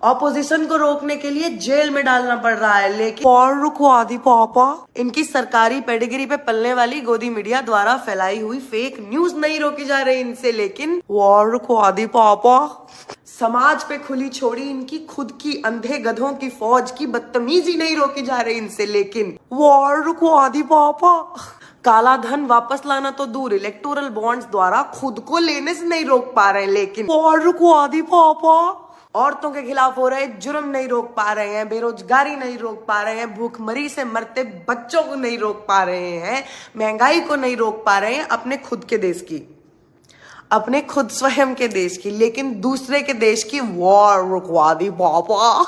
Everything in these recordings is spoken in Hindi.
ऑपोजिशन को रोकने के लिए जेल में डालना पड़ रहा है, लेकिन और रुकवा दी पापा। इनकी सरकारी पेडिग्री पे पलने वाली गोदी मीडिया द्वारा फैलाई हुई फेक न्यूज नहीं रोकी जा रही इनसे, लेकिन वॉर रुकवा दी पापा। समाज पे खुली छोड़ी इनकी खुद की अंधे गधों की फौज की बदतमीजी नहीं रोकी जा रही इनसे, लेकिन वॉर रुकवा दी पापा। काला धन वापस लाना तो दूर, इलेक्टोरल बॉन्ड्स द्वारा खुद को लेने से नहीं रोक पा रहे हैं, लेकिन वॉर रुकवा दी पापा। औरतों के खिलाफ हो रहे जुर्म नहीं रोक पा रहे हैं, बेरोजगारी नहीं रोक पा रहे हैं, भूखमरी से मरते बच्चों को नहीं रोक पा रहे हैं, महंगाई को नहीं रोक पा रहे हैं, अपने खुद के देश की, अपने खुद स्वयं के देश की, लेकिन दूसरे के देश की वॉर रुकवा दी पापा।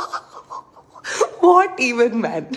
What even man.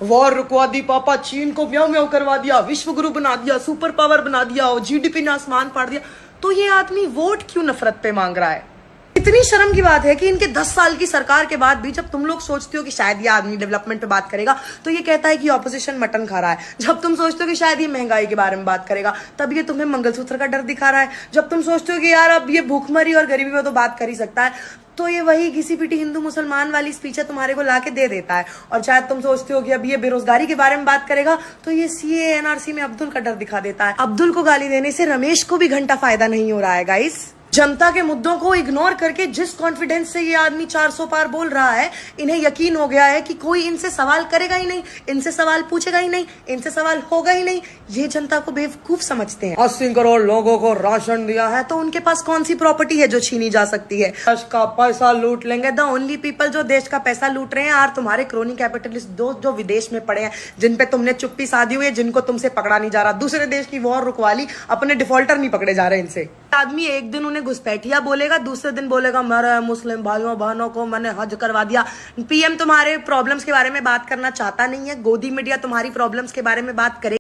वॉर रुकवा दी पापा। चीन को म्याऊं म्याऊं करवा दिया, विश्व गुरु बना दिया, सुपर पावर बना दिया और जीडीपी ने आसमान फाड़ दिया। तो ये आदमी वोट क्यों नफरत पे मांग रहा है? इतनी शर्म की बात है कि इनके 10 साल की सरकार के बाद भी जब तुम लोग सोचते हो कि शायद ये आदमी डेवलपमेंट पे बात करेगा तो ये कहता है कि ऑपोजिशन मटन खा रहा है। जब तुम सोचते हो कि शायद ये महंगाई के बारे में बात करेगा तब ये तुम्हें मंगलसूत्र का डर दिखा रहा है। जब तुम सोचते हो कि यार अब ये भूखमरी और गरीबी में तो बात कर ही सकता है तो ये वही घिसी पिटी हिंदू मुसलमान वाली स्पीच तुम्हारे को लाके दे देता है। और शायद तुम सोचते हो कि अब ये बेरोजगारी के बारे में बात करेगा तो ये सीए एनआरसी में अब्दुल का डर दिखा देता है। अब्दुल को गाली देने से रमेश को भी घंटा फायदा नहीं हो रहा है गाइस। जनता के मुद्दों को इग्नोर करके जिस कॉन्फिडेंस से ये आदमी 400 पार बोल रहा है, इन्हें यकीन हो गया है कि कोई इनसे सवाल करेगा ही नहीं, इनसे सवाल पूछेगा ही नहीं, इनसे सवाल होगा ही नहीं। ये जनता को बेवकूफ समझते हैं। 80 करोड़ लोगों को राशन दिया है तो उनके पास कौन सी प्रॉपर्टी है जो छीनी जा सकती है? देश का पैसा लूट लेंगे। द ओनली पीपल जो देश का पैसा लूट रहे हैं और तुम्हारे क्रोनी कैपिटलिस्ट दोस्त जो विदेश में पड़े हैं, जिन पे तुमने चुप्पी साधी हुई है, जिनको तुमसे पकड़ा नहीं जा रहा। दूसरे देश की वॉर रुकवा ली, अपने डिफॉल्टर नहीं पकड़े जा रहे इनसे। आदमी एक दिन उन्हें घुसपैठिया बोलेगा, दूसरे दिन बोलेगा मेरे मुस्लिम भाइयों बहनों को मैंने हज करवा दिया। पीएम तुम्हारे प्रॉब्लम्स के बारे में बात करना चाहता नहीं है, गोदी मीडिया तुम्हारी प्रॉब्लम्स के बारे में बात करे।